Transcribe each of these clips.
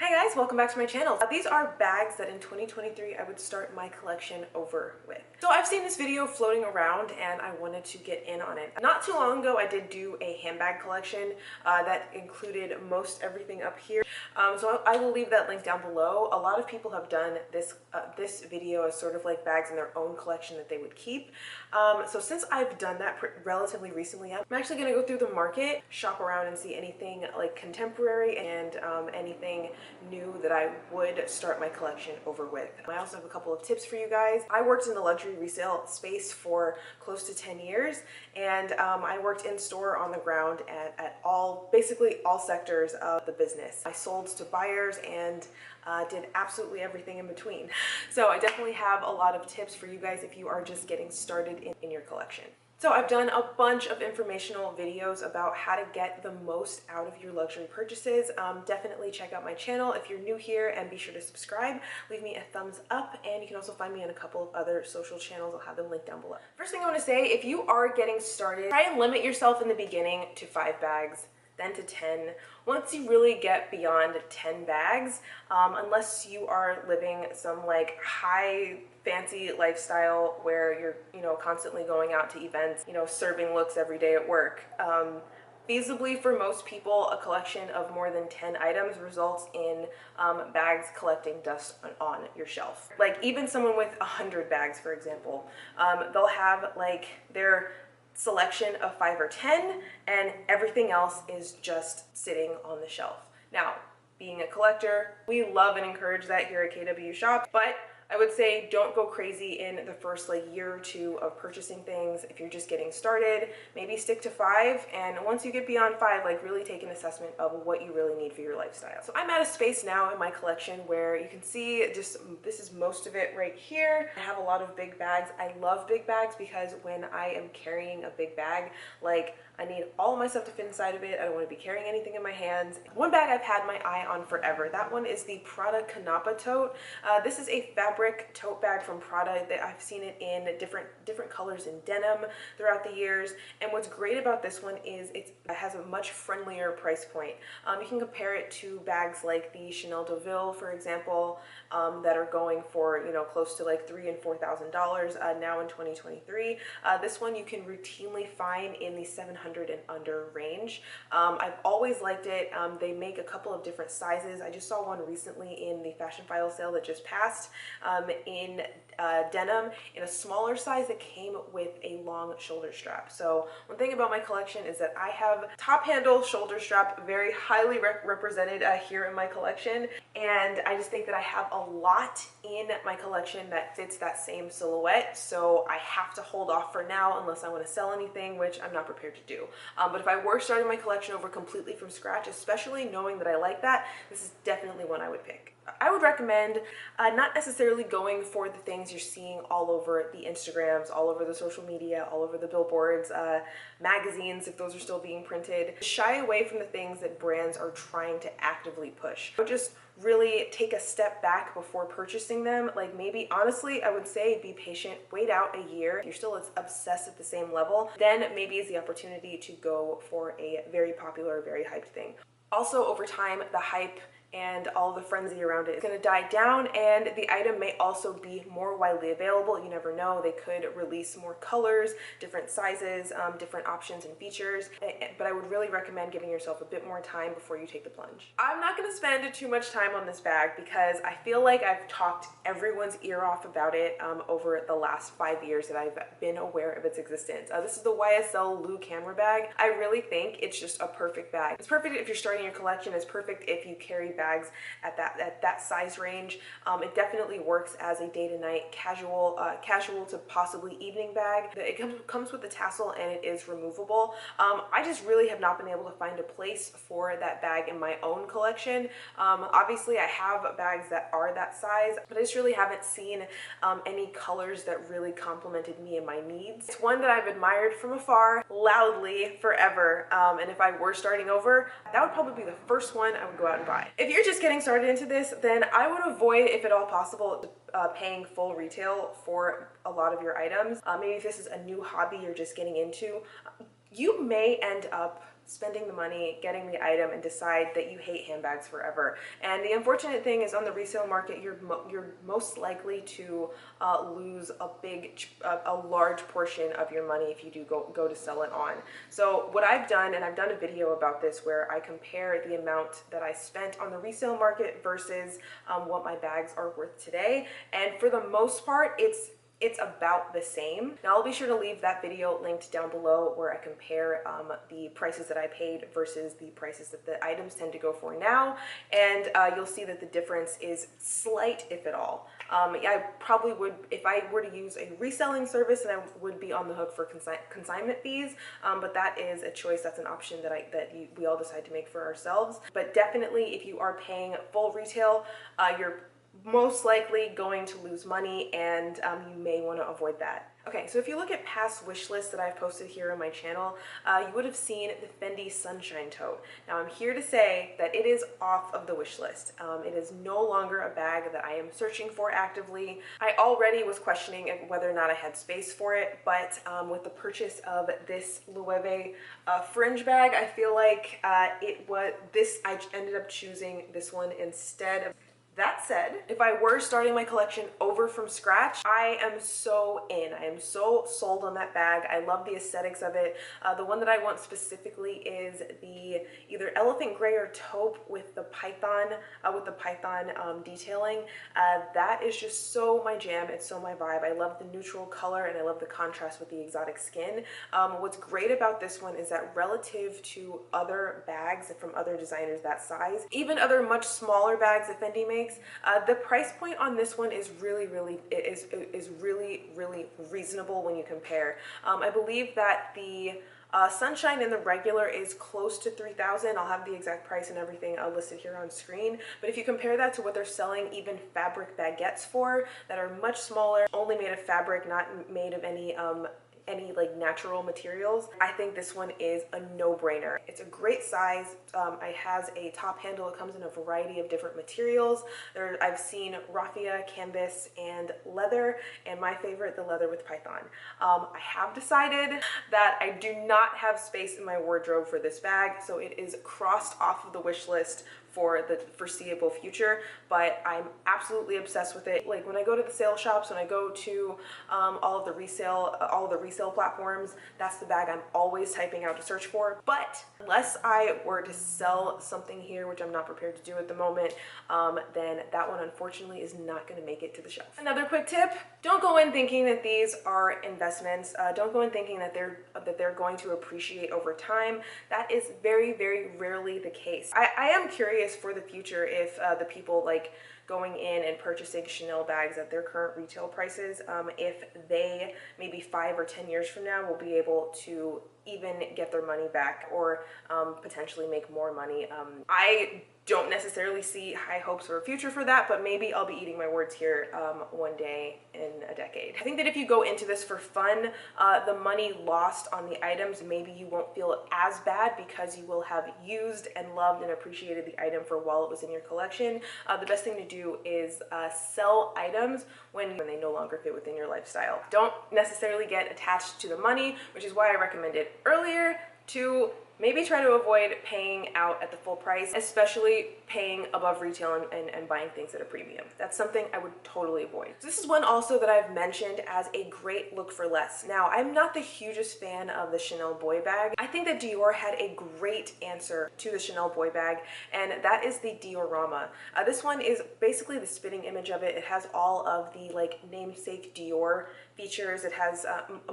Hi guys, welcome back to my channel. These are bags that in 2023 I would start my collection over with. So I've seen this video floating around and I wanted to get in on it. Not too long ago I did do a handbag collection that included most everything up here. So I will leave that link down below. A lot of people have done this video as sort of like bags in their own collection that they would keep. So since I've done that relatively recently, I'm actually going to go through the market, shop around and see anything like contemporary and anything new that I would start my collection over with. I also have a couple of tips for you guys. I worked in the luxury resale space for close to 10 years and I worked in store on the ground at basically all sectors of the business. I sold to buyers and did absolutely everything in between. So I definitely have a lot of tips for you guys if you are just getting started in your collection. So I've done a bunch of informational videos about how to get the most out of your luxury purchases. Definitely check out my channel if you're new here and be sure to subscribe. Leave me a thumbs up and you can also find me on a couple of other social channels. I'll have them linked down below. First thing I want to say, if you are getting started, try and limit yourself in the beginning to 5 bags. Then to 10. Once you really get beyond 10 bags, unless you are living some like high fancy lifestyle where you're constantly going out to events, serving looks every day at work. Feasibly for most people, a collection of more than 10 items results in bags collecting dust on your shelf. Like even someone with 100 bags, for example, they'll have like their selection of 5 or 10 and everything else is just sitting on the shelf. Now, being a collector, we love and encourage that here at KWSHOPS, but I would say don't go crazy in the first year or two of purchasing things. If you're just getting started, maybe stick to 5, and once you get beyond 5, really take an assessment of what you really need for your lifestyle. So I'm at a space now in my collection where you can see this is most of it right here. I have a lot of big bags. I love big bags because when I am carrying a big bag, I need all of my stuff to fit inside of it. I don't want to be carrying anything in my hands. One bag I've had my eye on forever. That one is the Prada Kanapa tote. This is a fabric tote bag from Prada that I've seen it in different colors in denim throughout the years. And what's great about this one is it has a much friendlier price point. You can compare it to bags like the Chanel Deauville, for example, that are going for close to $3,000 and $4,000 now in 2023. This one you can routinely find in the $700 and under range. I've always liked it. They make a couple of different sizes. I just saw one recently in the fashion file sale that just passed in denim in a smaller size that came with a long shoulder strap. So one thing about my collection is that I have top handle shoulder strap very highly represented here in my collection, and I just think that I have a lot in my collection that fits that same silhouette, so I have to hold off for now unless I want to sell anything, which I'm not prepared to do. But if I were starting my collection over completely from scratch, especially knowing that I like that, this is definitely one I would pick. I would recommend not necessarily going for the things you're seeing all over the Instagrams, all over the social media, all over the billboards, magazines, if those are still being printed. Shy away from the things that brands are trying to actively push. I would just really take a step back before purchasing them. Maybe honestly, I would say be patient, wait out a year. If you're still obsessed at the same level, then maybe is the opportunity to go for a very popular, very hyped thing. Also, over time, the hype and all the frenzy around it is going to die down, and the item may also be more widely available. You never know, they could release more colors, different sizes, different options and features, but I would really recommend giving yourself a bit more time before you take the plunge. I'm not going to spend too much time on this bag because I feel like I've talked everyone's ear off about it over the last 5 years that I've been aware of its existence. This is the YSL Lou camera bag. I really think it's just a perfect bag. It's perfect if you're starting your collection. It's perfect if you carry bags at that size range. It definitely works as a day to night casual to possibly evening bag. It comes with a tassel and it is removable. I just really have not been able to find a place for that bag in my own collection. Obviously I have bags that are that size, but I just really haven't seen any colors that really complemented me and my needs. It's one that I've admired from afar loudly forever, and if I were starting over, that would probably be the first one I would go out and buy. If you're just getting started into this, then I would avoid, if at all possible, paying full retail for a lot of your items. Maybe if this is a new hobby you're just getting into, you may end up spending the money, getting the item, and decide that you hate handbags forever. And the unfortunate thing is, on the resale market, you're most likely to lose a large portion of your money if you do go to sell it on. So what I've done, and I've done a video about this where I compare the amount that I spent on the resale market versus what my bags are worth today, and for the most part, it's about the same. Now I'll be sure to leave that video linked down below where I compare the prices that I paid versus the prices that the items tend to go for now, and you'll see that the difference is slight, if at all. I probably would, if I were to use a reselling service, and I would be on the hook for consignment fees, but that is a choice, that's an option that we all decide to make for ourselves. But definitely, if you are paying full retail, you're most likely going to lose money, and you may want to avoid that. Okay, so if you look at past wish lists that I've posted here on my channel, you would have seen the Fendi Sunshine Tote. Now I'm here to say that it is off of the wish list. It is no longer a bag that I am searching for actively. I already was questioning whether or not I had space for it, but with the purchase of this Loewe fringe bag, I feel like I ended up choosing this one instead of. That said, if I were starting my collection over from scratch, I am so in. I am so sold on that bag. I love the aesthetics of it. The one that I want specifically is the either elephant gray or taupe with the python detailing. That is just so my jam. It's so my vibe. I love the neutral color, and I love the contrast with the exotic skin. What's great about this one is that relative to other bags from other designers that size, even other much smaller bags that Fendi makes, the price point on this one is really reasonable when you compare. I believe that the Sunshine in the regular is close to $3,000. I'll have the exact price and everything listed here on screen. But if you compare that to what they're selling even fabric baguettes for that are much smaller, only made of fabric, not made of any like natural materials, I think this one is a no-brainer. It's a great size. It has a top handle. It comes in a variety of different materials. I've seen raffia, canvas, and leather, and my favorite, the leather with python. I have decided that I do not have space in my wardrobe for this bag, so it is crossed off of the wish list for the foreseeable future, but I'm absolutely obsessed with it. Like when I go to the sale shops, when I go to all of the resale platforms, that's the bag I'm always typing out to search for. But unless I were to sell something here, which I'm not prepared to do at the moment, then that one unfortunately is not going to make it to the shelf. Another quick tip: don't go in thinking that these are investments. Don't go in thinking that they're going to appreciate over time. That is very rarely the case. I am curious for the future if the people like going in and purchasing Chanel bags at their current retail prices, if they maybe 5 or 10 years from now will be able to even get their money back, or potentially make more money. I don't necessarily see high hopes for a future for that, but maybe I'll be eating my words here one day in a decade. I think that if you go into this for fun, the money lost on the items, maybe you won't feel as bad because you will have used and loved and appreciated the item for while it was in your collection. The best thing to do is sell items when they no longer fit within your lifestyle. Don't necessarily get attached to the money, which is why I recommended earlier to maybe try to avoid paying out at the full price, especially paying above retail and buying things at a premium. That's something I would totally avoid. So this is one also that I've mentioned as a great look for less. Now, I'm not the hugest fan of the Chanel boy bag. I think that Dior had a great answer to the Chanel boy bag, and that is the Diorama. This one is basically the spitting image of it. It has all of the like namesake Dior features. It has,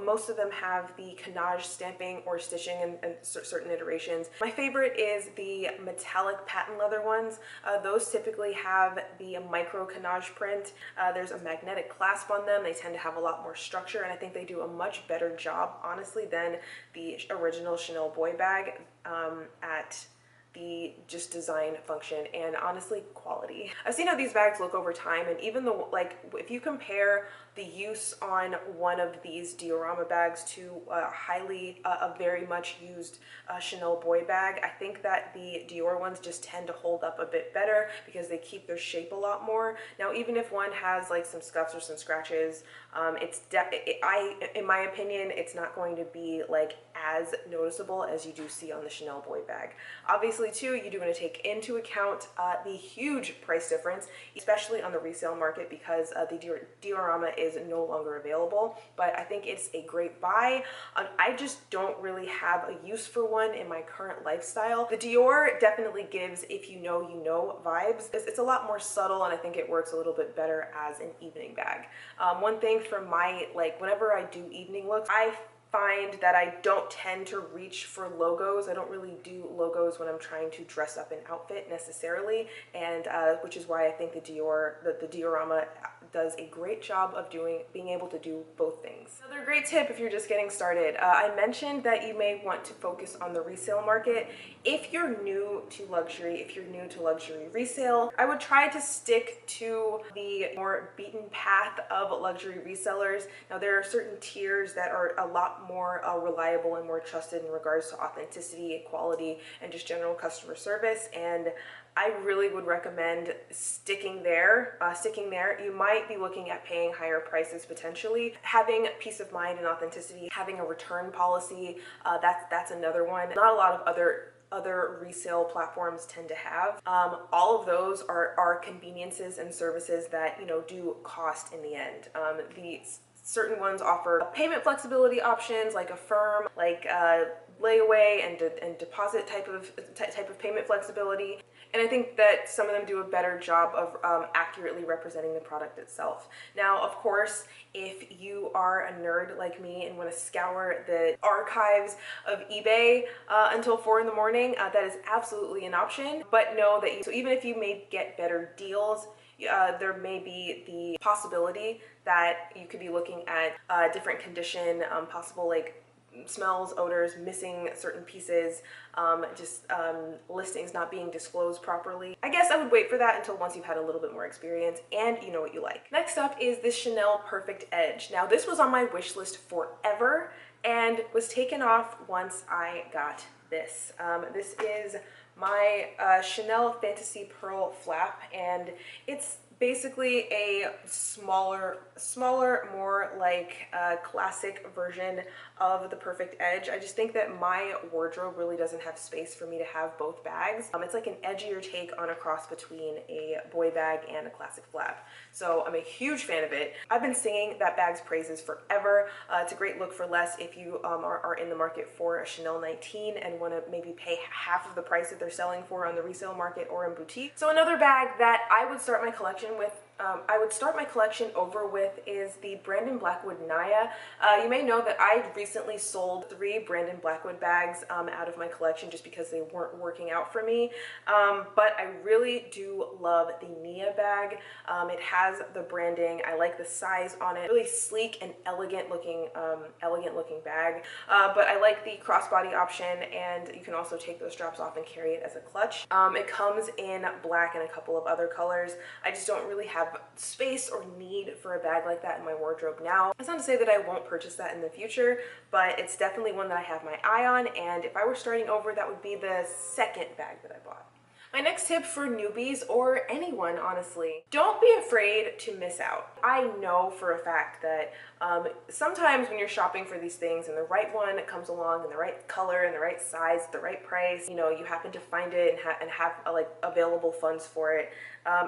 most of them have the canage stamping or stitching in certain iterations. My favorite is the metallic patent leather ones. Those typically have the micro canage print. There's a magnetic clasp on them. They tend to have a lot more structure, and I think they do a much better job, honestly, than the original Chanel boy bag at the just design, function, and honestly quality. I've seen how these bags look over time, and even though, like, if you compare the use on one of these Diorama bags to a very much used Chanel boy bag, I think that the Dior ones just tend to hold up a bit better because they keep their shape a lot more. Now, even if one has like some scuffs or some scratches, in my opinion, it's not going to be like as noticeable as you do see on the Chanel boy bag. Obviously too, you do want to take into account the huge price difference, especially on the resale market, because the Diorama is no longer available, but I think it's a great buy. I just don't really have a use for one in my current lifestyle. The Dior definitely gives if you know vibes. It's a lot more subtle, and I think it works a little bit better as an evening bag. One thing from my, like, whenever I do evening looks, I find that I don't tend to reach for logos. I don't really do logos when I'm trying to dress up an outfit necessarily, and which is why I think the Diorama does a great job of being able to do both things. Another great tip if you're just getting started, I mentioned that you may want to focus on the resale market. If you're new to luxury, if you're new to luxury resale, I would try to stick to the more beaten path of luxury resellers. Now, there are certain tiers that are a lot more reliable and more trusted in regards to authenticity, quality, and just general customer service, and I really would recommend sticking there. You might be looking at paying higher prices potentially. Having peace of mind and authenticity, having a return policy, that's another one. Not a lot of other resale platforms tend to have. All of those are conveniences and services that, you know, do cost in the end. Certain ones offer payment flexibility options like Affirm, like layaway and deposit type of payment flexibility. And I think that some of them do a better job of accurately representing the product itself. Now, of course, if you are a nerd like me and want to scour the archives of eBay until 4 in the morning, that is absolutely an option. But know that so even if you may get better deals, there may be the possibility that you could be looking at different condition, possible like smells, odors, missing certain pieces, listings not being disclosed properly. I guess I would wait for that until once you've had a little bit more experience and you know what you like. Next up is this Chanel Perfect Edge. Now, this was on my wish list forever and was taken off once I got this. This is my Chanel Fantasy Pearl flap, and it's basically a smaller, more like classic version of the Perfect Edge. I just think that my wardrobe really doesn't have space for me to have both bags. It's like an edgier take on a cross between a boy bag and a classic flap. So I'm a huge fan of it. I've been singing that bag's praises forever. It's a great look for less if you are in the market for a Chanel 19 and want to maybe pay half of the price that they're selling for on the resale market or in boutique. So another bag that I would start my collection over with is the Brandon Blackwood Naya. You may know that I recently sold 3 Brandon Blackwood bags out of my collection just because they weren't working out for me. But I really do love the Naya bag. It has the branding. I like the size on it. Really sleek and elegant looking bag. But I like the crossbody option, and you can also take those straps off and carry it as a clutch. It comes in black and a couple of other colors. I just don't really have space or need for a bag like that in my wardrobe now. That's not to say that I won't purchase that in the future, but it's definitely one that I have my eye on, and if I were starting over, that would be the second bag that I bought. My next tip for newbies, or anyone honestly, don't be afraid to miss out. I know for a fact that sometimes when you're shopping for these things and the right one comes along in the right color and the right size, the right price, you know, you happen to find it and have like available funds for it,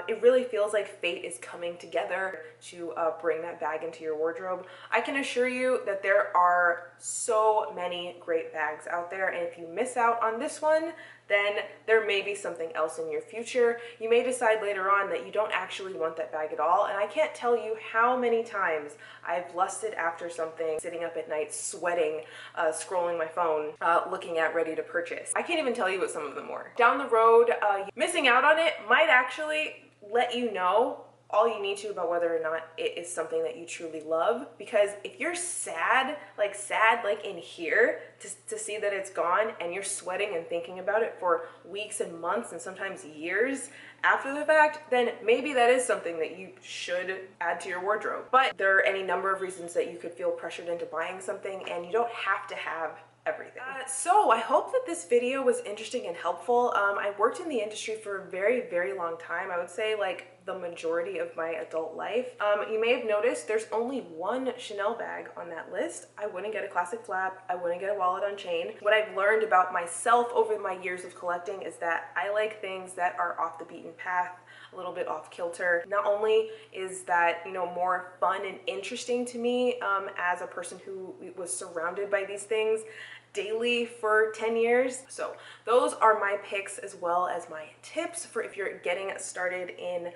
it really feels like fate is coming together to bring that bag into your wardrobe. I can assure you that there are so many great bags out there, and if you miss out on this one, then there may be something else in your future. You may decide later on that you don't actually want that bag at all, and I can't tell you how many times I've lusted after something, sitting up at night, sweating, scrolling my phone, looking at ready to purchase. I can't even tell you what some of them were. Down the road, missing out on it might actually let you know all you need to about whether or not it is something that you truly love. Because if you're sad like in here to see that it's gone, and you're sweating and thinking about it for weeks and months and sometimes years after the fact, then maybe that is something that you should add to your wardrobe. But there are any number of reasons that you could feel pressured into buying something, and you don't have to have everything. So I hope that this video was interesting and helpful. I worked in the industry for a very, very long time. I would say like the majority of my adult life. You may have noticed there's only one Chanel bag on that list. I wouldn't get a classic flap. I wouldn't get a wallet on chain. What I've learned about myself over my years of collecting is that I like things that are off the beaten path, a little bit off kilter. Not only is that, you know, more fun and interesting to me as a person who was surrounded by these things daily for 10 years. So those are my picks as well as my tips for if you're getting started in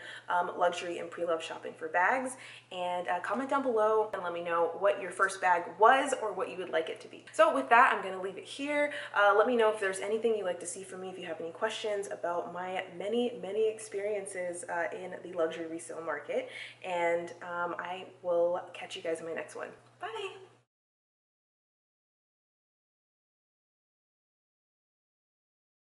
luxury and pre-love shopping for bags. And comment down below and let me know what your first bag was or what you would like it to be. So with that, I'm gonna leave it here. Let me know if there's anything you'd like to see from me, if you have any questions about my many experiences in the luxury resale market. And I will catch you guys in my next one. Bye.